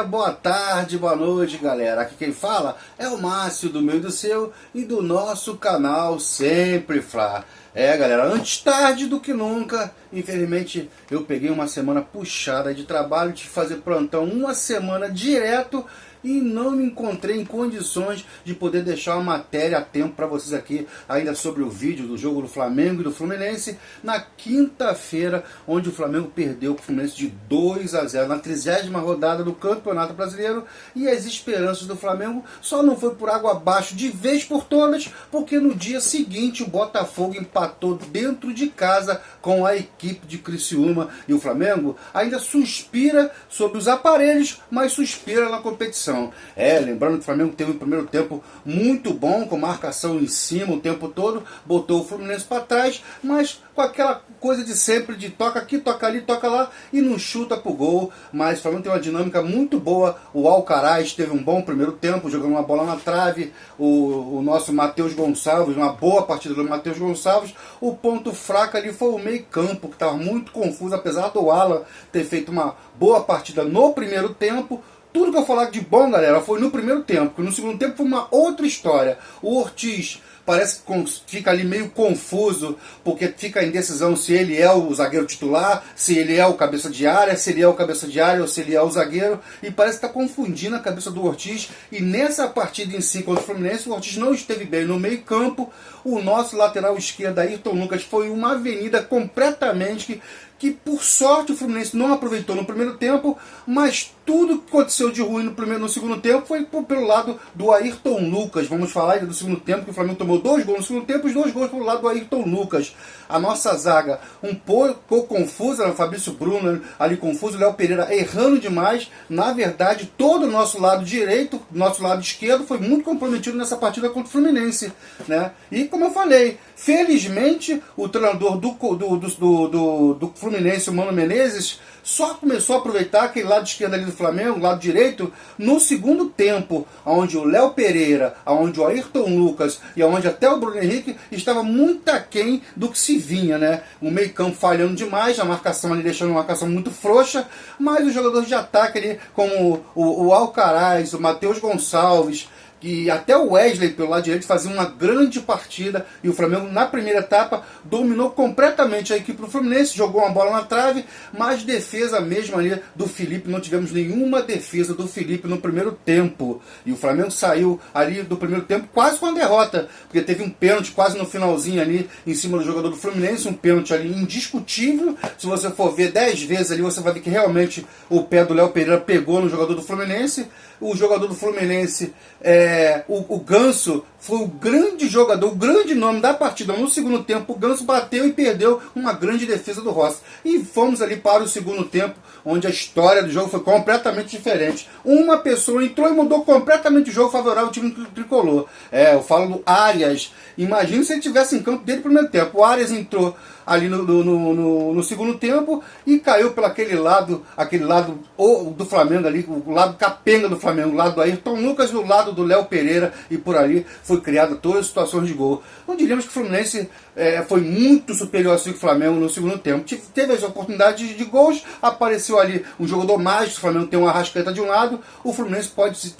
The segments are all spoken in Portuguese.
boa tarde, boa noite, galera. Aqui quem fala é o Márcio do meu e do seu e do nosso canal Sempre Fla. Galera, antes tarde do que nunca. Infelizmente eu peguei uma semana puxada de trabalho, de fazer plantão uma semana direto e não me encontrei em condições de poder deixar uma matéria a tempo para vocês aqui, ainda sobre o vídeo do jogo do Flamengo e do Fluminense, na quinta-feira, onde o Flamengo perdeu o Fluminense de 2-0, na 30ª rodada do Campeonato Brasileiro, e as esperanças do Flamengo só não foi por água abaixo de vez por todas, porque no dia seguinte o Botafogo empatou dentro de casa com a equipe de Criciúma, e o Flamengo ainda suspira sobre os aparelhos, mas suspira na competição. Lembrando que o Flamengo teve um primeiro tempo muito bom, com marcação em cima o tempo todo, botou o Fluminense para trás, mas com aquela coisa de sempre, de toca aqui, toca ali, toca lá, e não chuta pro gol. Mas o Flamengo tem uma dinâmica muito boa. O Alcaraz teve um bom primeiro tempo, jogando uma bola na trave. O nosso Matheus Gonçalves, uma boa partida do Matheus Gonçalves. O ponto fraco ali foi o meio campo, que estava muito confuso, apesar do Alan ter feito uma boa partida no primeiro tempo. Tudo que eu falar de bom, galera, foi no primeiro tempo, porque no segundo tempo foi uma outra história. O Ortiz parece que fica ali meio confuso, porque fica a indecisão se ele é o zagueiro titular, se ele é o cabeça de área, se ele é o cabeça de área ou se ele é o zagueiro, e parece que está confundindo a cabeça do Ortiz. E nessa partida em si contra o Fluminense, o Ortiz não esteve bem no meio campo. O nosso lateral esquerdo, Ayrton Lucas, foi uma avenida completamente que por sorte o Fluminense não aproveitou no primeiro tempo, mas tudo que aconteceu de ruim no segundo tempo foi pelo lado do Ayrton Lucas. Vamos falar ainda do segundo tempo, que o Flamengo tomou 2 gols no segundo tempo, os 2 gols pelo lado do Ayrton Lucas. A nossa zaga um pouco confusa, o Fabrício Bruno ali confuso, o Léo Pereira errando demais. Na verdade, todo o nosso lado direito, nosso lado esquerdo foi muito comprometido nessa partida contra o Fluminense, né? E como eu falei, felizmente o treinador do Fluminense, o Mano Menezes, só começou a aproveitar aquele lado esquerdo ali do Flamengo, lado direito, no segundo tempo, onde o Léo Pereira, onde o Ayrton Lucas e onde até o Bruno Henrique estava muito aquém do que se vinha, né? O meio campo falhando demais, a marcação ali deixando uma marcação muito frouxa, mas os jogadores de ataque ali, como o Alcaraz, o Matheus Gonçalves, que até o Wesley pelo lado direito fazia uma grande partida, e o Flamengo na primeira etapa dominou completamente a equipe do Fluminense, jogou uma bola na trave, mas defesa mesmo ali do Felipe, não tivemos nenhuma defesa do Felipe no primeiro tempo, e o Flamengo saiu ali do primeiro tempo quase com a derrota, porque teve um pênalti quase no finalzinho ali em cima do jogador do Fluminense, um pênalti ali indiscutível. Se você for ver 10 vezes ali, você vai ver que realmente o pé do Léo Pereira pegou no jogador do Fluminense. O jogador do Fluminense, o Ganso, foi o grande jogador, o grande nome da partida. No segundo tempo, o Ganso bateu e perdeu uma grande defesa do Rossi. E fomos ali para o segundo tempo, onde a história do jogo foi completamente diferente. Uma pessoa entrou e mudou completamente o jogo, favorável ao time tricolor. Eu falo do Arias. Imagina se ele estivesse em campo desde o primeiro tempo. O Arias entrou ali no segundo tempo e caiu pelo aquele lado do Flamengo ali, o lado capenga do Flamengo, o lado do Ayrton Lucas e o lado do Léo Pereira, e por ali foi criada todas as situações de gol. Não diríamos que o Fluminense foi muito superior ao Flamengo no segundo tempo. Teve as oportunidades de gols, apareceu ali um jogador mágico, o Flamengo tem uma Arrascaeta de um lado, o Fluminense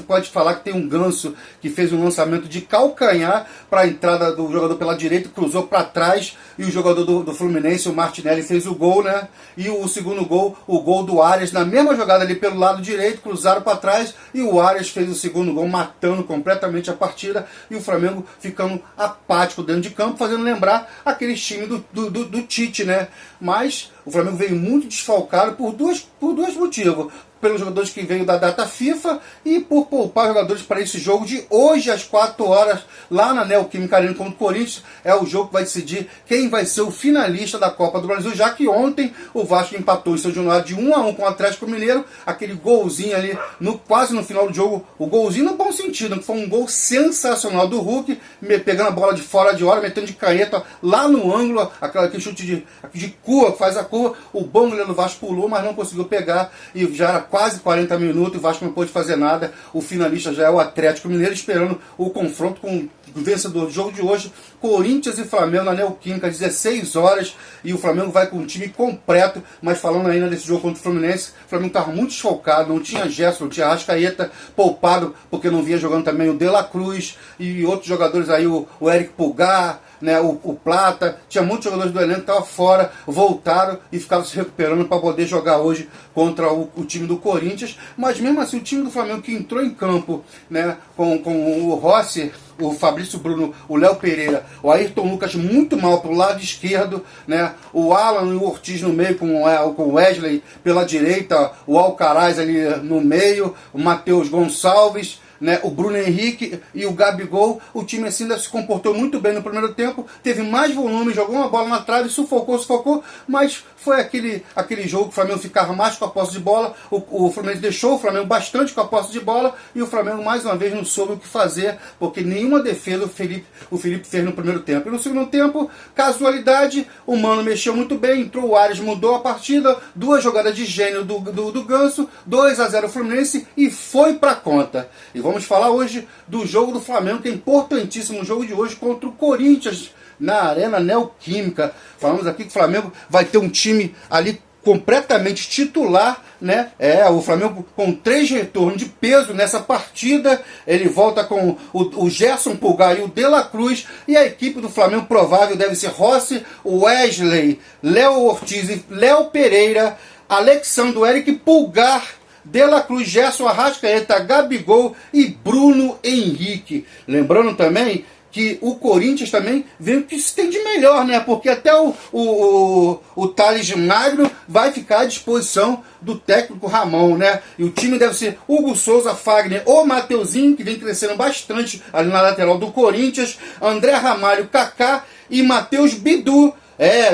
pode falar que tem um Ganso que fez um lançamento de calcanhar para a entrada do jogador pela direita, cruzou para trás, e o jogador do Fluminense, o Martinelli, fez o gol, né? E o segundo gol, o gol do Arias, na mesma jogada ali pelo lado direito, cruzaram para trás, e o Arias fez o segundo gol, matando completamente a partida, e o Flamengo ficando apático dentro de campo, fazendo lembrar aqueles times do Tite, né? Mas o Flamengo veio muito desfalcado por dois motivos. Pelos jogadores que veio da data FIFA e por poupar jogadores para esse jogo de hoje às 4 horas lá na Neoquímica Arena contra o Corinthians. É o jogo que vai decidir quem vai ser o finalista da Copa do Brasil, já que ontem o Vasco empatou em São Januário de 1-1 com o Atlético Mineiro, aquele golzinho ali quase no final do jogo, o golzinho no bom sentido, que foi um gol sensacional do Hulk, pegando a bola de fora de hora, metendo de canheta lá no ângulo, aquele chute de curva, que faz a curva, o bom goleiro do Vasco pulou, mas não conseguiu pegar, e já era quase 40 minutos, o Vasco não pôde fazer nada. O finalista já é o Atlético Mineiro, esperando o confronto com vencedor do jogo de hoje, Corinthians e Flamengo na Neoquímica, 16 horas, e o Flamengo vai com o time completo. Mas falando ainda desse jogo contra o Fluminense, o Flamengo estava muito desfalcado, não tinha Gerson, não tinha Arrascaeta, poupado porque não vinha jogando também o De La Cruz e outros jogadores aí, o Eric Pulgar, né, o Plata, tinha muitos jogadores do elenco que estavam fora, voltaram e ficaram se recuperando para poder jogar hoje contra o time do Corinthians. Mas mesmo assim, o time do Flamengo que entrou em campo, né, com o Rossi, o Fabrício Bruno, o Léo Pereira, o Ayrton Lucas muito mal pro lado esquerdo, né, o Alan e o Ortiz no meio com o Wesley pela direita, o Alcaraz ali no meio, o Matheus Gonçalves, né, o Bruno Henrique e o Gabigol. O time assim ainda se comportou muito bem no primeiro tempo, teve mais volume, jogou uma bola na trave, sufocou, mas foi aquele jogo que o Flamengo ficava mais com a posse de bola, o Fluminense deixou o Flamengo bastante com a posse de bola, e o Flamengo mais uma vez não soube o que fazer, porque nenhuma defesa o Felipe fez no primeiro tempo. E no segundo tempo, casualidade, o Mano mexeu muito bem, entrou o Ares, mudou a partida, 2 jogadas de gênio do Ganso, 2-0 Fluminense, e foi pra conta. E vamos falar hoje do jogo do Flamengo, que é importantíssimo, o jogo de hoje contra o Corinthians, na Arena Neoquímica. Falamos aqui que o Flamengo vai ter um time ali completamente titular, né? O Flamengo com 3 retornos de peso nessa partida. Ele volta com o Gerson Pulgar e o De La Cruz, e a equipe do Flamengo provável deve ser Rossi, Wesley, Léo Ortiz e Léo Pereira, Alexandre, Eric Pulgar, De La Cruz, Gerson, Arrascaeta, Gabigol e Bruno Henrique. Lembrando também que o Corinthians também vê o que se tem de melhor, né? Porque até o Thales Magno vai ficar à disposição do técnico Ramon, né? E o time deve ser Hugo Souza, Fagner, o Mateuzinho, que vem crescendo bastante ali na lateral do Corinthians, André Ramalho, Kaká e Matheus Bidu,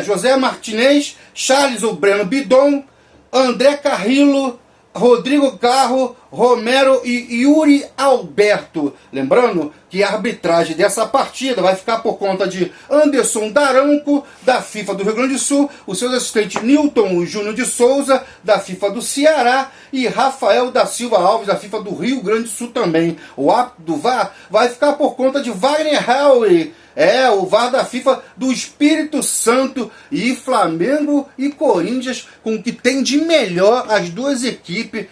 José Martinez, Charles ou Breno Bidon, André Carrillo, Rodrigo Carro, Romero e Yuri Alberto. Lembrando que a arbitragem dessa partida vai ficar por conta de Anderson Daronco, da FIFA do Rio Grande do Sul, o seu assistente Newton Júnior de Souza, da FIFA do Ceará, e Rafael da Silva Alves, da FIFA do Rio Grande do Sul também. O árbitro do VAR vai ficar por conta de Wagner Howe, o VAR da FIFA do Espírito Santo. E Flamengo e Corinthians com o que tem de melhor as duas equipes.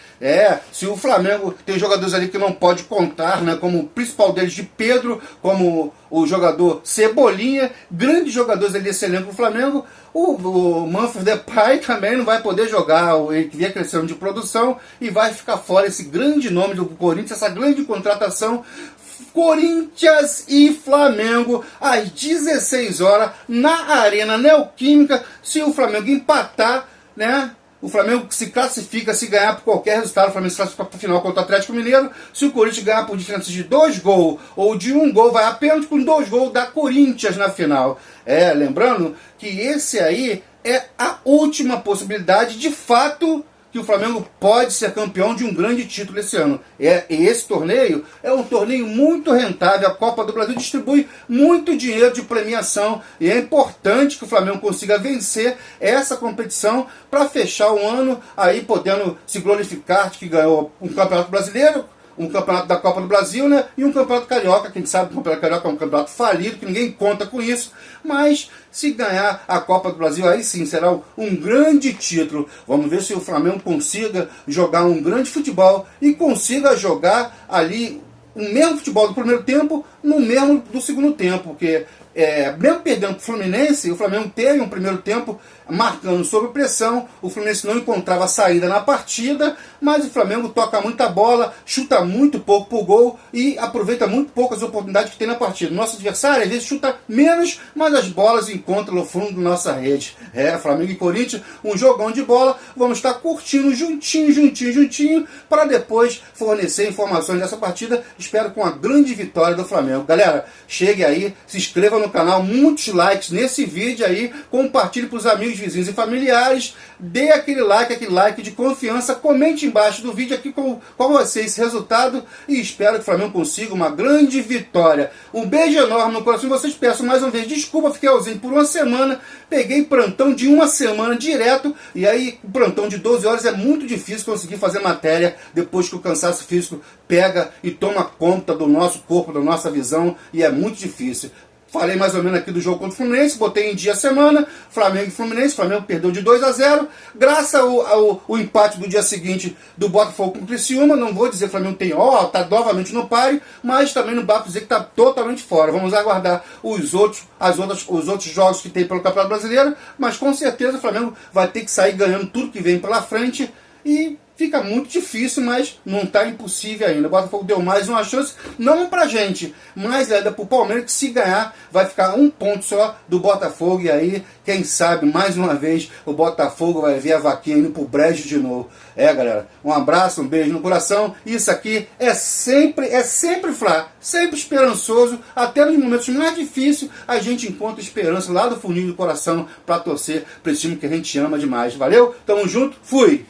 Se o Flamengo tem jogadores ali que não pode contar, né, como o principal deles de Pedro, como o jogador Cebolinha, grandes jogadores ali desse elenco do Flamengo. O Manfred Depay também não vai poder jogar, ele que vinha crescendo de produção, e vai ficar fora esse grande nome do Corinthians, essa grande contratação. Corinthians e Flamengo às 16 horas na Arena Neoquímica. Se o Flamengo empatar, né, o Flamengo se classifica, se ganhar por qualquer resultado, o Flamengo se classifica para a final contra o Atlético Mineiro. Se o Corinthians ganhar por diferença de 2 gols ou de 1 gol, vai apenas com 2 gols da Corinthians na final. Lembrando que esse aí é a última possibilidade, de fato, que o Flamengo pode ser campeão de um grande título esse ano. E esse torneio é um torneio muito rentável. A Copa do Brasil distribui muito dinheiro de premiação, e é importante que o Flamengo consiga vencer essa competição para fechar o ano aí podendo se glorificar de que ganhou um Campeonato Brasileiro, um campeonato da Copa do Brasil, né, e um campeonato carioca. Quem sabe que o campeonato carioca é um campeonato falido, que ninguém conta com isso, mas se ganhar a Copa do Brasil, aí sim será um grande título. Vamos ver se o Flamengo consiga jogar um grande futebol e consiga jogar ali o mesmo futebol do primeiro tempo no mesmo do segundo tempo, porque mesmo perdendo para o Fluminense, o Flamengo teve um primeiro tempo marcando sob pressão. O Fluminense não encontrava saída na partida, mas o Flamengo toca muita bola, chuta muito pouco pro gol e aproveita muito pouco as oportunidades que tem na partida. Nosso adversário às vezes chuta menos, mas as bolas encontram no fundo da nossa rede. Flamengo e Corinthians, um jogão de bola. Vamos estar curtindo juntinho, para depois fornecer informações dessa partida. Espero com a grande vitória do Flamengo. Galera, chegue aí, se inscreva no canal, muitos likes nesse vídeo aí, compartilhe para os amigos, vizinhos e familiares, dê aquele like de confiança, comente embaixo do vídeo aqui qual vai ser esse resultado e espero que o Flamengo consiga uma grande vitória. Um beijo enorme no coração de vocês, peço mais uma vez desculpa, fiquei ausente por uma semana, peguei plantão de uma semana direto e aí o plantão de 12 horas é muito difícil conseguir fazer matéria depois que o cansaço físico pega e toma conta do nosso corpo, da nossa visão e é muito difícil. Falei mais ou menos aqui do jogo contra o Fluminense, botei em dia a semana, Flamengo e Fluminense, Flamengo perdeu de 2-0, graças ao empate do dia seguinte do Botafogo com o Criciúma, não vou dizer que o Flamengo tem, tá novamente no páreo, mas também não dá para dizer que está totalmente fora. Vamos aguardar os outros jogos que tem pelo Campeonato Brasileiro, mas com certeza o Flamengo vai ter que sair ganhando tudo que vem pela frente e fica muito difícil, mas não está impossível ainda. O Botafogo deu mais uma chance, não pra gente, mas ainda pro Palmeiras, que se ganhar, vai ficar um ponto só do Botafogo. E aí, quem sabe, mais uma vez, o Botafogo vai ver a vaquinha indo pro brejo de novo. Galera, um abraço, um beijo no coração. Isso aqui é sempre Fla, sempre esperançoso. Até nos momentos mais difíceis, a gente encontra esperança lá do fundinho do coração para torcer para esse time que a gente ama demais. Valeu? Tamo junto, fui!